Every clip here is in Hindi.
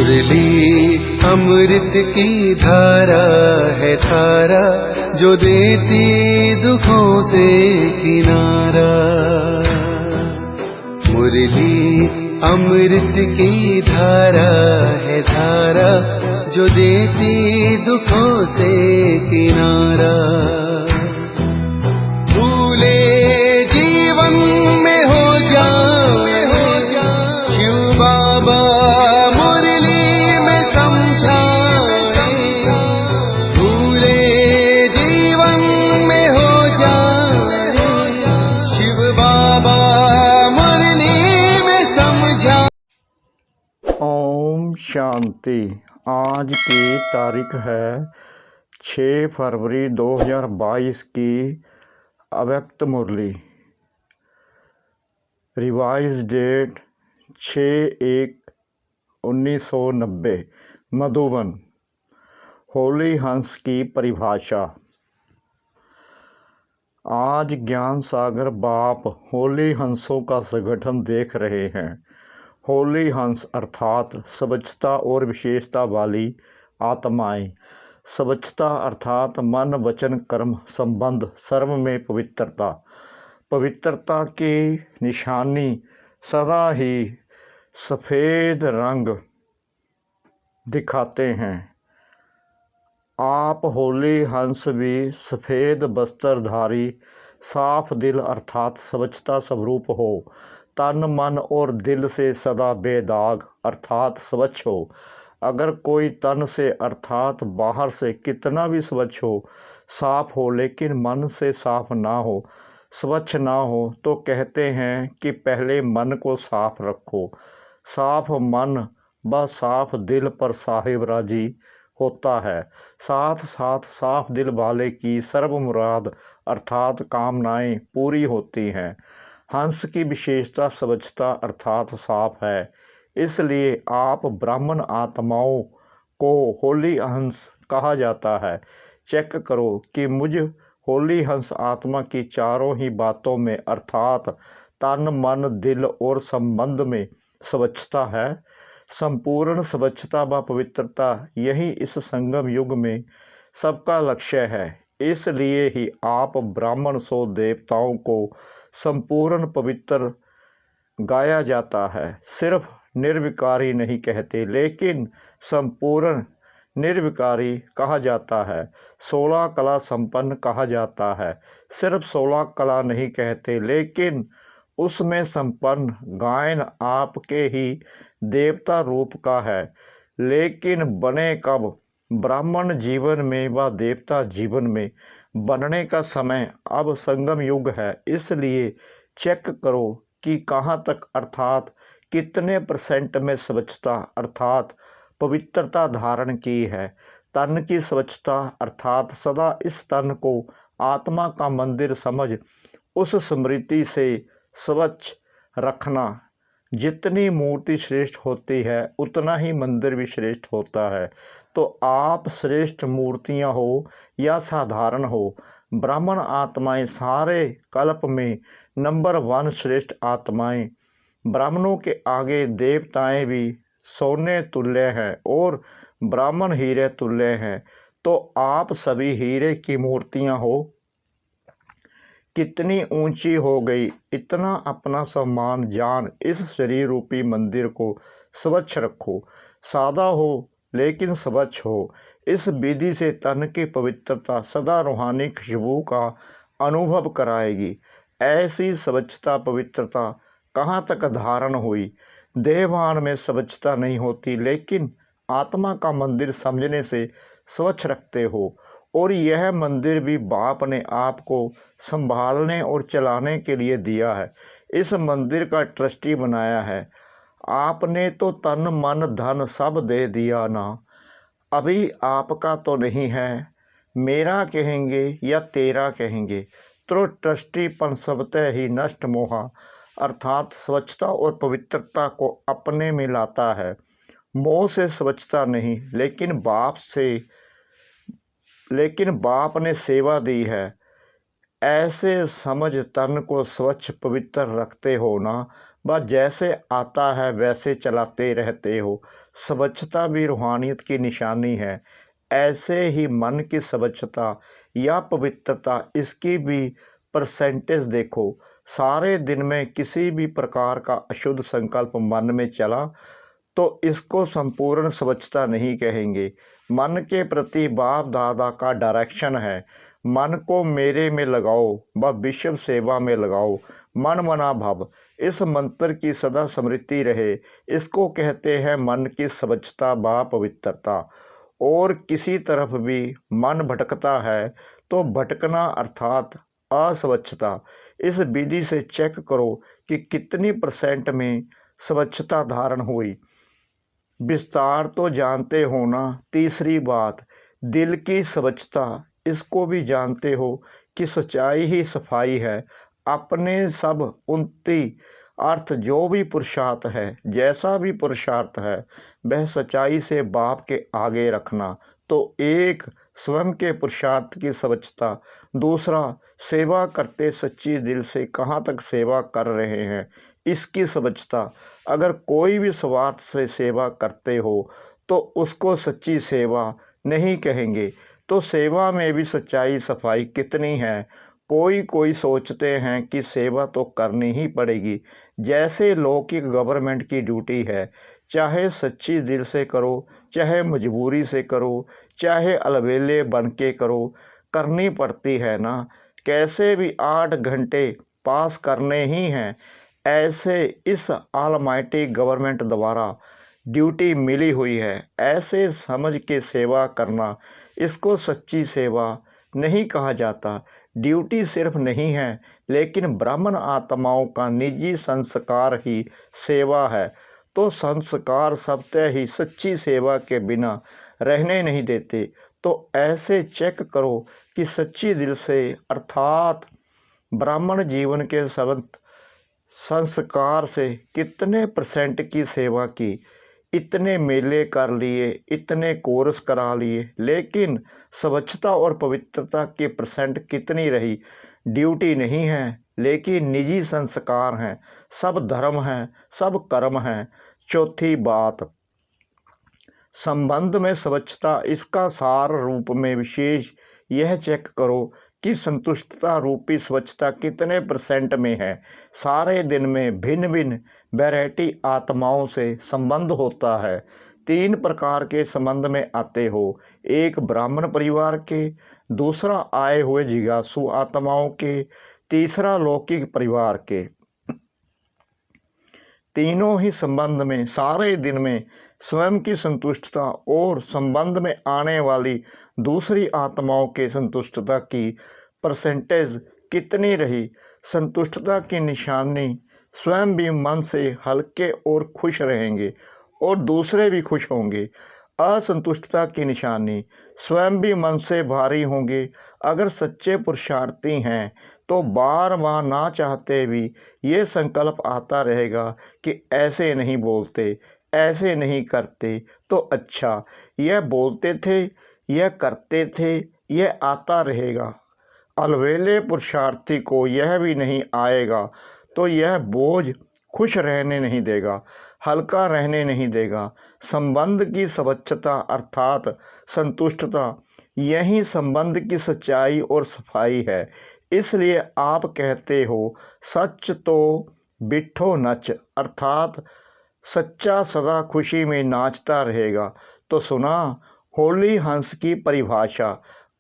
मुरली अमृत की धारा है धारा, जो देती दुखों से किनारा। मुरली अमृत की धारा है धारा, जो देती दुखों से किनारा। भूले जीवन में हो जाए शिव बाबा मुरली में समझाए। भूले जीवन में हो जाए शिव बाबा मुरली में समझाए। ओम शांति। आज की तारीख है 6 फरवरी 2022 की अव्यक्त मुरली। Revise date 6/1/1990। मधुबन। होली हंस की परिभाषा। आज ज्ञान सागर बाप होली हंसों का संगठन देख रहे हैं। होली हंस अर्थात स्वच्छता और विशेषता वाली आत्माएं। स्वच्छता अर्थात मन वचन कर्म संबंध सर्व में पवित्रता। पवित्रता की निशानी सदा ही सफ़ेद रंग दिखाते हैं। आप होली हंस भी सफ़ेद वस्त्रधारी साफ दिल अर्थात स्वच्छता स्वरूप हो। तन मन और दिल से सदा बेदाग अर्थात स्वच्छ हो। अगर कोई तन से अर्थात बाहर से कितना भी स्वच्छ हो, साफ हो, लेकिन मन से साफ ना हो, स्वच्छ ना हो, तो कहते हैं कि पहले मन को साफ रखो। साफ मन व साफ दिल पर साहिब राजी होता है। साथ साथ साफ दिल वाले की सर्व मुराद अर्थात कामनाएं पूरी होती हैं। हंस की विशेषता स्वच्छता अर्थात साफ है। इसलिए आप ब्राह्मण आत्माओं को होली हंस कहा जाता है। चेक करो कि मुझ होली हंस आत्मा की चारों ही बातों में अर्थात तन मन दिल और संबंध में स्वच्छता है। संपूर्ण स्वच्छता व पवित्रता यही इस संगम युग में सबका लक्ष्य है। इसलिए ही आप ब्राह्मण सो देवताओं को संपूर्ण पवित्र गाया जाता है। सिर्फ निर्विकारी नहीं कहते, लेकिन संपूर्ण निर्विकारी कहा जाता है। 16 कला संपन्न कहा जाता है। सिर्फ 16 कला नहीं कहते, लेकिन उसमें संपन्न गायन आपके ही देवता रूप का है। लेकिन बने कब? ब्राह्मण जीवन में व देवता जीवन में बनने का समय अब संगम युग है। इसलिए चेक करो कि कहाँ तक अर्थात कितने % में स्वच्छता अर्थात पवित्रता धारण की है। तन की स्वच्छता अर्थात सदा इस तन को आत्मा का मंदिर समझ उस स्मृति से स्वच्छ रखना। जितनी मूर्ति श्रेष्ठ होती है उतना ही मंदिर भी श्रेष्ठ होता है। तो आप श्रेष्ठ मूर्तियां हो या साधारण हो, ब्राह्मण आत्माएं सारे कल्प में नंबर 1 श्रेष्ठ आत्माएं। ब्राह्मणों के आगे देवताएं भी सोने तुल्य हैं और ब्राह्मण हीरे तुल्य हैं। तो आप सभी हीरे की मूर्तियां हो। कितनी ऊंची हो गई, इतना अपना सम्मान जान इस शरीर रूपी मंदिर को स्वच्छ रखो। सादा हो लेकिन स्वच्छ हो। इस विधि से तन की पवित्रता सदा रूहानी खुशबू का अनुभव कराएगी। ऐसी स्वच्छता पवित्रता कहाँ तक धारण हुई? देहभान में स्वच्छता नहीं होती, लेकिन आत्मा का मंदिर समझने से स्वच्छ रखते हो। और यह मंदिर भी बाप ने आपको संभालने और चलाने के लिए दिया है। इस मंदिर का ट्रस्टी बनाया है। आपने तो तन मन धन सब दे दिया ना, अभी आपका तो नहीं है। मेरा कहेंगे या तेरा कहेंगे, तो ट्रस्टीपन स्वतः ही नष्ट मोहा अर्थात स्वच्छता और पवित्रता को अपने में लाता है। मोह से स्वच्छता नहीं, लेकिन बाप ने सेवा दी है। ऐसे समझ तन को स्वच्छ पवित्र रखते हो ना, व जैसे आता है वैसे चलाते रहते हो। स्वच्छता भी रूहानियत की निशानी है। ऐसे ही मन की स्वच्छता या पवित्रता, इसकी भी परसेंटेज देखो। सारे दिन में किसी भी प्रकार का अशुद्ध संकल्प मन में चला तो इसको संपूर्ण स्वच्छता नहीं कहेंगे। मन के प्रति बाप दादा का डायरेक्शन है, मन को मेरे में लगाओ व विश्व सेवा में लगाओ। मन मना भव, इस मंत्र की सदा स्मृति रहे। इसको कहते हैं मन की स्वच्छता व पवित्रता। और किसी तरफ भी मन भटकता है तो भटकना अर्थात अस्वच्छता। इस विधि से चेक करो कि कितनी % में स्वच्छता धारण हुई। विस्तार तो जानते हो ना। तीसरी बात, दिल की स्वच्छता, इसको भी जानते हो कि सच्चाई ही सफाई है। अपने सब उन्नति अर्थ जो भी पुरुषार्थ है, जैसा भी पुरुषार्थ है, वह सच्चाई से बाप के आगे रखना। तो एक स्वयं के पुरुषार्थ की स्वच्छता, दूसरा सेवा करते सच्ची दिल से कहाँ तक सेवा कर रहे हैं इसकी स्वच्छता। अगर कोई भी स्वार्थ से सेवा करते हो तो उसको सच्ची सेवा नहीं कहेंगे। तो सेवा में भी सच्चाई सफाई कितनी है। कोई सोचते हैं कि सेवा तो करनी ही पड़ेगी, जैसे लौकिक गवर्नमेंट की ड्यूटी है। चाहे सच्ची दिल से करो, चाहे मजबूरी से करो, चाहे अलबेले बन के करो, करनी पड़ती है ना। कैसे भी 8 घंटे पास करने ही हैं। ऐसे इस ऑलमाइटी गवर्नमेंट द्वारा ड्यूटी मिली हुई है। ऐसे समझ के सेवा करना, इसको सच्ची सेवा नहीं कहा जाता। ड्यूटी सिर्फ नहीं है, लेकिन ब्राह्मण आत्माओं का निजी संस्कार ही सेवा है। तो संस्कार सबसे ही सच्ची सेवा के बिना रहने नहीं देते। तो ऐसे चेक करो कि सच्ची दिल से अर्थात ब्राह्मण जीवन के संस्कार से कितने % की सेवा की। इतने मेले कर लिए, इतने कोर्स करा लिए, लेकिन स्वच्छता और पवित्रता की % कितनी रही। ड्यूटी नहीं है, लेकिन निजी संस्कार हैं, सब धर्म हैं, सब कर्म हैं। चौथी बात, संबंध में स्वच्छता, इसका सार रूप में विशेष यह चेक करो कि संतुष्टता रूपी स्वच्छता कितने % में है। सारे दिन में भिन्न भिन्न वैरायटी आत्माओं से संबंध होता है। 3 प्रकार के संबंध में आते हो। एक ब्राह्मण परिवार के, दूसरा आए हुए जिज्ञासु आत्माओं के, तीसरा लौकिक परिवार के। तीनों ही संबंध में सारे दिन में स्वयं की संतुष्टता और संबंध में आने वाली दूसरी आत्माओं के संतुष्टता की % कितनी रही। संतुष्टता की निशानी, स्वयं भी मन से हल्के और खुश रहेंगे और दूसरे भी खुश होंगे। असंतुष्टता की निशानी, स्वयं भी मन से भारी होंगे। अगर सच्चे पुरुषार्थी हैं तो बार बार ना चाहते भी ये संकल्प आता रहेगा कि ऐसे नहीं बोलते, ऐसे नहीं करते तो अच्छा। यह बोलते थे, यह करते थे, यह आता रहेगा। अलवेले पुरुषार्थी को यह भी नहीं आएगा तो यह बोझ खुश रहने नहीं देगा, हल्का रहने नहीं देगा। संबंध की स्वच्छता अर्थात संतुष्टता, यही संबंध की सच्चाई और सफाई है। इसलिए आप कहते हो सच तो बिठो नच, अर्थात सच्चा सदा खुशी में नाचता रहेगा। तो सुना होली हंस की परिभाषा।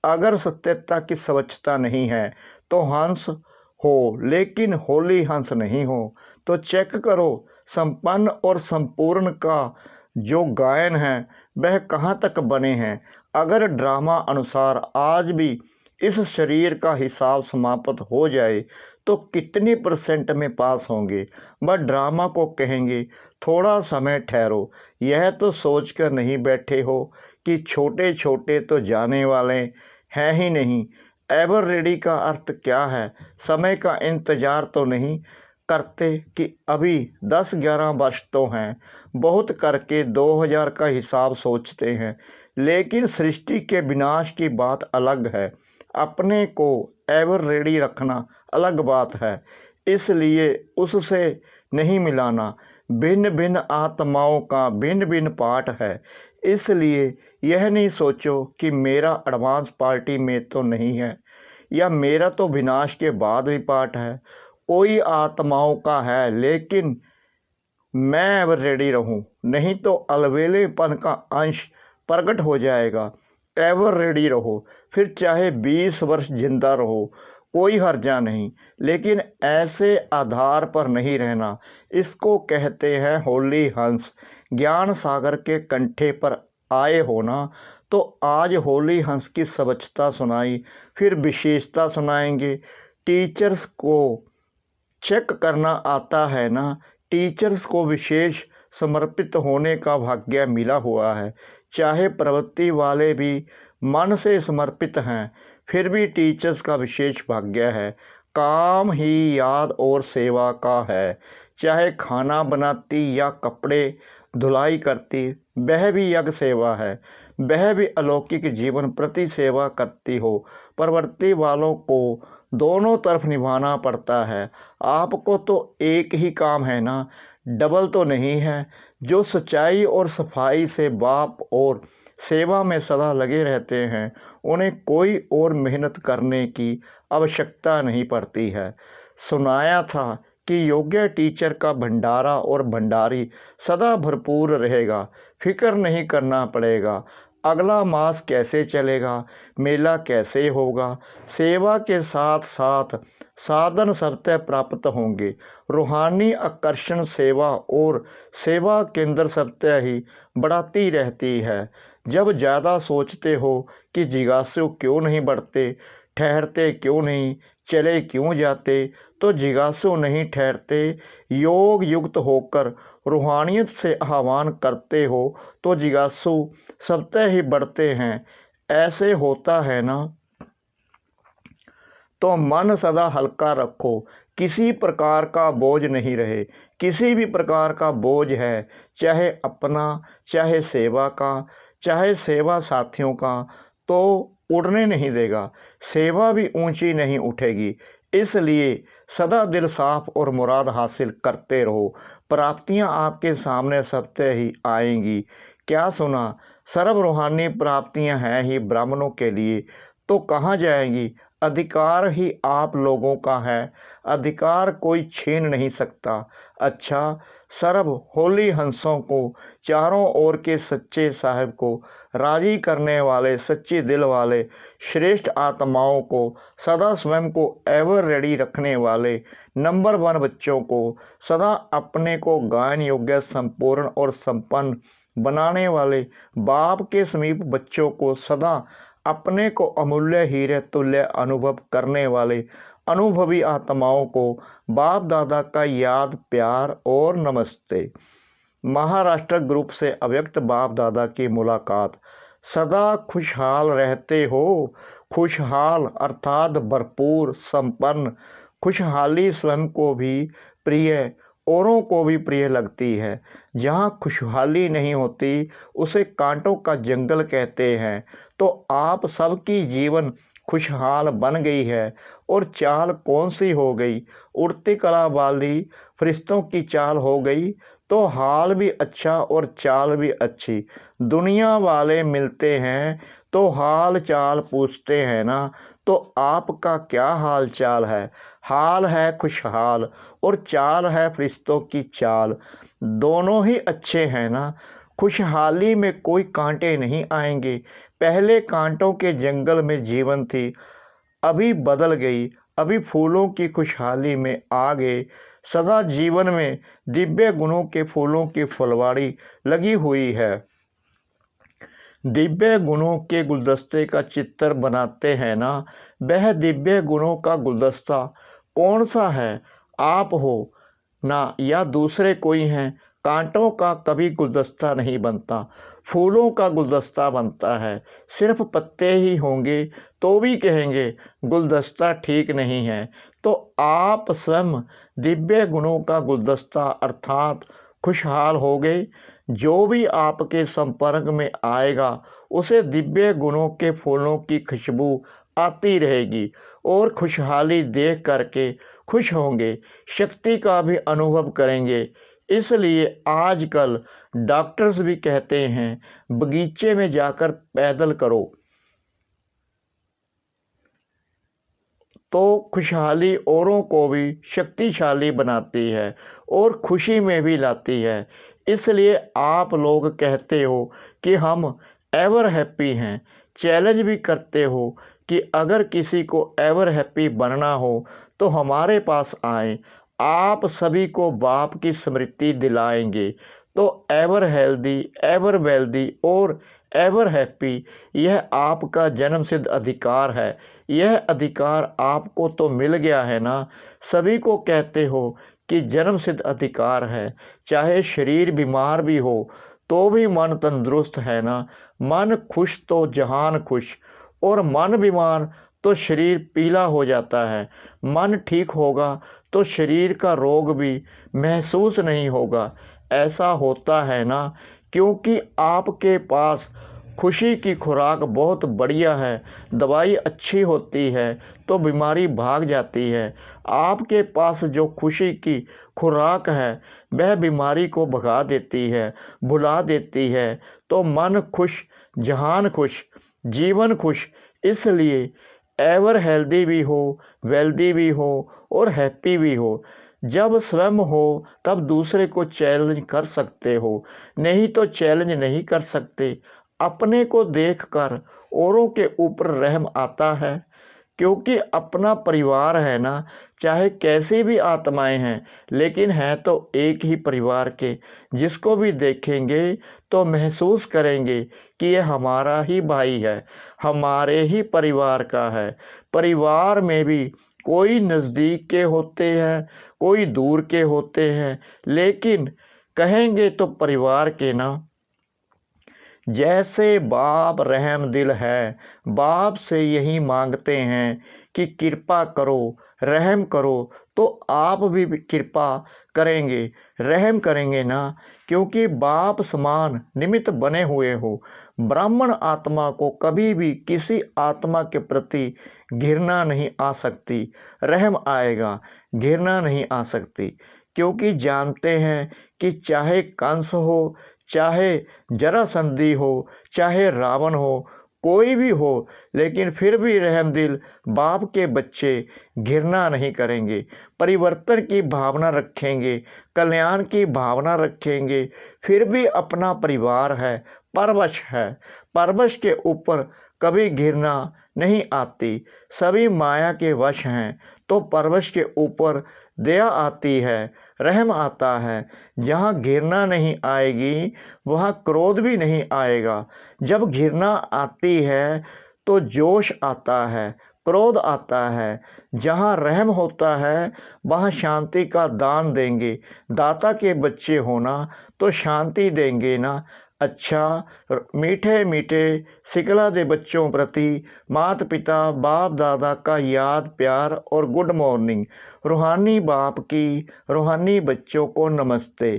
अगर सत्यता की स्वच्छता नहीं है तो हंस हो, लेकिन होली हंस नहीं हो। तो चेक करो संपन्न और संपूर्ण का जो गायन है वह कहाँ तक बने हैं। अगर ड्रामा अनुसार आज भी इस शरीर का हिसाब समाप्त हो जाए तो कितनी % में पास होंगे। वह ड्रामा को कहेंगे थोड़ा समय ठहरो। यह तो सोचकर नहीं बैठे हो कि छोटे छोटे तो जाने वाले हैं ही नहीं। एवर रेडी का अर्थ क्या है। समय का इंतजार तो नहीं करते कि अभी 10-11 वर्ष तो हैं, बहुत करके 2000 का हिसाब सोचते हैं। लेकिन सृष्टि के विनाश की बात अलग है, अपने को एवर रेडी रखना अलग बात है। इसलिए उससे नहीं मिलाना। भिन्न भिन्न आत्माओं का भिन्न भिन्न पाठ है, इसलिए यह नहीं सोचो कि मेरा एडवांस पार्टी में तो नहीं है या मेरा तो विनाश के बाद भी पाठ है। कोई आत्माओं का है, लेकिन मैं अब रेडी रहूं, नहीं तो अलवेलेपन का अंश प्रकट हो जाएगा। एवर रेडी रहो, फिर चाहे 20 वर्ष जिंदा रहो, कोई हर्जा नहीं, लेकिन ऐसे आधार पर नहीं रहना। इसको कहते हैं होली हंस। ज्ञान सागर के कंठे पर आए होना। तो आज होली हंस की स्वच्छता सुनाई, फिर विशेषता सुनाएंगे। टीचर्स को चेक करना आता है ना, टीचर्स को विशेष समर्पित होने का भाग्य मिला हुआ है। चाहे प्रवृत्ति वाले भी मन से समर्पित हैं, फिर भी टीचर्स का विशेष भाग्य है। काम ही याद और सेवा का है। चाहे खाना बनाती या कपड़े धुलाई करती, वह भी यज्ञ सेवा है। वह भी अलौकिक जीवन प्रति सेवा करती हो। प्रवृत्ति वालों को दोनों तरफ निभाना पड़ता है। आपको तो एक ही काम है ना, डबल तो नहीं है। जो सच्चाई और सफाई से बाप और सेवा में सदा लगे रहते हैं, उन्हें कोई और मेहनत करने की आवश्यकता नहीं पड़ती है। सुनाया था कि योग्य टीचर का भंडारा और भंडारी सदा भरपूर रहेगा। फिक्र नहीं करना पड़ेगा अगला मास कैसे चलेगा, मेला कैसे होगा। सेवा के साथ साथ साधन सबसे प्राप्त होंगे। रूहानी आकर्षण सेवा और सेवा केंद्र सबसे ही बढ़ाती रहती है। जब ज़्यादा सोचते हो कि जिज्ञासु क्यों नहीं बढ़ते, ठहरते क्यों नहीं, चले क्यों जाते, तो जिज्ञासु नहीं ठहरते। योग युक्त होकर रूहानियत से आह्वान करते हो तो जिज्ञासु सबसे ही बढ़ते हैं। ऐसे होता है ना। तो मन सदा हल्का रखो, किसी प्रकार का बोझ नहीं रहे। किसी भी प्रकार का बोझ है, चाहे अपना, चाहे सेवा का, चाहे सेवा साथियों का, तो उड़ने नहीं देगा। सेवा भी ऊंची नहीं उठेगी। इसलिए सदा दिल साफ और मुराद हासिल करते रहो। प्राप्तियां आपके सामने सबसे ही आएंगी। क्या सुना, सर्व रूहानी प्राप्तियां हैं ही ब्राह्मणों के लिए, तो कहाँ जाएंगी। अधिकार ही आप लोगों का है, अधिकार कोई छीन नहीं सकता। अच्छा, सर्व होली हंसों को, चारों ओर के सच्चे साहिब को, राजी करने वाले सच्चे दिल वाले श्रेष्ठ आत्माओं को, सदा स्वयं को एवर रेडी रखने वाले नंबर 1 बच्चों को, सदा अपने को गायन योग्य, संपूर्ण और संपन्न बनाने वाले बाप के समीप बच्चों को, सदा अपने को अमूल्य हीरे तुल्य अनुभव करने वाले अनुभवी आत्माओं को बाप दादा का याद, प्यार और नमस्ते। महाराष्ट्र ग्रुप से अव्यक्त बाप दादा की मुलाकात। सदा खुशहाल रहते हो। खुशहाल अर्थात भरपूर, संपन्न। खुशहाली स्वयं को भी प्रिय, औरों को भी प्रिय लगती है। जहाँ खुशहाली नहीं होती उसे कांटों का जंगल कहते हैं। तो आप सबकी जीवन खुशहाल बन गई है। और चाल कौन सी हो गई, उड़ती कला वाली फरिश्तों की चाल हो गई। तो हाल भी अच्छा और चाल भी अच्छी। दुनिया वाले मिलते हैं तो हाल चाल पूछते हैं ना। तो आपका क्या हाल चाल है। हाल है खुशहाल और चाल है फरिश्तों की चाल। दोनों ही अच्छे हैं ना। खुशहाली में कोई कांटे नहीं आएंगे। पहले कांटों के जंगल में जीवन थी, अभी बदल गई। अभी फूलों की खुशहाली में आ गए। सदा जीवन में दिव्य गुणों के फूलों की फुलवाड़ी लगी हुई है। दिव्य गुणों के गुलदस्ते का चित्र बनाते हैं ना। वह दिव्य गुणों का गुलदस्ता कौन सा है, आप हो ना या दूसरे कोई हैं। कांटों का कभी गुलदस्ता नहीं बनता, फूलों का गुलदस्ता बनता है। सिर्फ पत्ते ही होंगे तो भी कहेंगे गुलदस्ता ठीक नहीं है। तो आप स्वयं दिव्य गुणों का गुलदस्ता अर्थात खुशहाल हो गए। जो भी आपके संपर्क में आएगा उसे दिव्य गुणों के फूलों की खुशबू आती रहेगी और खुशहाली देख करके खुश होंगे, शक्ति का भी अनुभव करेंगे। इसलिए आजकल डॉक्टर्स भी कहते हैं बगीचे में जाकर पैदल करो तो खुशहाली औरों को भी शक्तिशाली बनाती है और खुशी में भी लाती है। इसलिए आप लोग कहते हो कि हम एवर हैप्पी हैं, चैलेंज भी करते हो कि अगर किसी को एवर हैप्पी बनना हो तो हमारे पास आए, आप सभी को बाप की स्मृति दिलाएंगे तो एवर हेल्दी, एवर वेल्दी और एवर हैप्पी यह आपका जन्मसिद्ध अधिकार है। यह अधिकार आपको तो मिल गया है ना। सभी को कहते हो कि जन्मसिद्ध अधिकार है, चाहे शरीर बीमार भी हो तो भी मन तंदुरुस्त है ना। मन खुश तो जहान खुश, और मन बीमार तो शरीर पीला हो जाता है। मन ठीक होगा तो शरीर का रोग भी महसूस नहीं होगा। ऐसा होता है ना, क्योंकि आपके पास खुशी की खुराक बहुत बढ़िया है। दवाई अच्छी होती है तो बीमारी भाग जाती है। आपके पास जो खुशी की खुराक है वह बीमारी को भगा देती है, भुला देती है। तो मन खुश, जहान खुश, जीवन खुश। इसलिए एवर हेल्दी भी हो, वेल्दी भी हो और हैप्पी भी हो। जब स्वयं हो तब दूसरे को चैलेंज कर सकते हो, नहीं तो चैलेंज नहीं कर सकते। अपने को देखकर औरों के ऊपर रहम आता है, क्योंकि अपना परिवार है ना। चाहे कैसी भी आत्माएं हैं लेकिन हैं तो एक ही परिवार के। जिसको भी देखेंगे तो महसूस करेंगे कि ये हमारा ही भाई है, हमारे ही परिवार का है। परिवार में भी कोई नज़दीक के होते हैं, कोई दूर के होते हैं, लेकिन कहेंगे तो परिवार के ना। जैसे बाप रहम दिल है, बाप से यही मांगते हैं कि कृपा करो, रहम करो, तो आप भी कृपा करेंगे, रहम करेंगे ना। क्योंकि बाप समान निमित्त बने हुए हो। ब्राह्मण आत्मा को कभी भी किसी आत्मा के प्रति घृणा नहीं आ सकती, रहम आएगा, घृणा नहीं आ सकती। क्योंकि जानते हैं कि चाहे कंस हो, चाहे जरासंधी हो, चाहे रावण हो, कोई भी हो, लेकिन फिर भी रहमदिल बाप के बच्चे घृणा नहीं करेंगे, परिवर्तन की भावना रखेंगे, कल्याण की भावना रखेंगे। फिर भी अपना परिवार है, परवश है, परवश के ऊपर कभी घृणा नहीं आती। सभी माया के वश हैं तो परवश के ऊपर दया आती है, रहम आता है। जहाँ घृणा नहीं आएगी वहाँ क्रोध भी नहीं आएगा। जब घृणा आती है तो जोश आता है, क्रोध आता है। जहाँ रहम होता है वहाँ शांति का दान देंगे। दाता के बच्चे होना तो शांति देंगे ना। अच्छा, मीठे मीठे सिकला दे बच्चों प्रति माता पिता बाप दादा का याद प्यार और गुड मॉर्निंग। रूहानी बाप की रूहानी बच्चों को नमस्ते।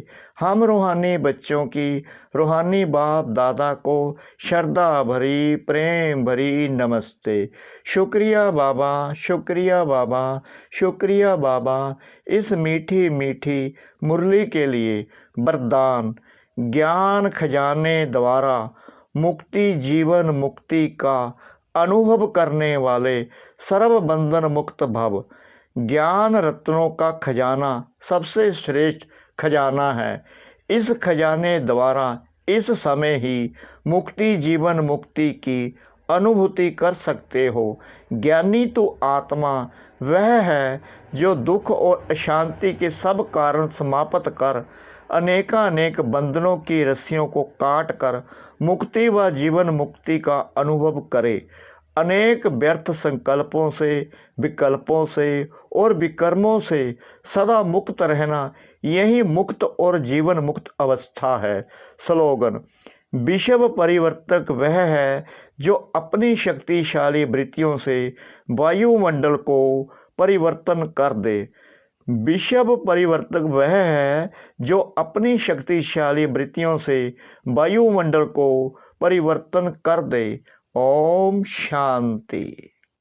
हम रूहानी बच्चों की रूहानी बाप दादा को श्रद्धा भरी प्रेम भरी नमस्ते। शुक्रिया बाबा, शुक्रिया बाबा, शुक्रिया बाबा, इस मीठी मीठी मुरली के लिए। वरदान: ज्ञान खजाने द्वारा मुक्ति जीवन मुक्ति का अनुभव करने वाले सर्व बंधन मुक्त भव। ज्ञान रत्नों का खजाना सबसे श्रेष्ठ खजाना है। इस खजाने द्वारा इस समय ही मुक्ति जीवन मुक्ति की अनुभूति कर सकते हो। ज्ञानी तो आत्मा वह है जो दुख और अशांति के सब कारण समाप्त कर अनेकानेक बंधनों की रस्सियों को काट कर मुक्ति व जीवन मुक्ति का अनुभव करे। अनेक व्यर्थ संकल्पों से, विकल्पों से और विकर्मों से सदा मुक्त रहना यही मुक्त और जीवन मुक्त अवस्था है। स्लोगन: विश्व परिवर्तक वह है जो अपनी शक्तिशाली वृत्तियों से वायुमंडल को परिवर्तन कर दे। विश्व परिवर्तक वह है जो अपनी शक्तिशाली वृत्तियों से वायुमंडल को परिवर्तन कर दे। ओम शांति।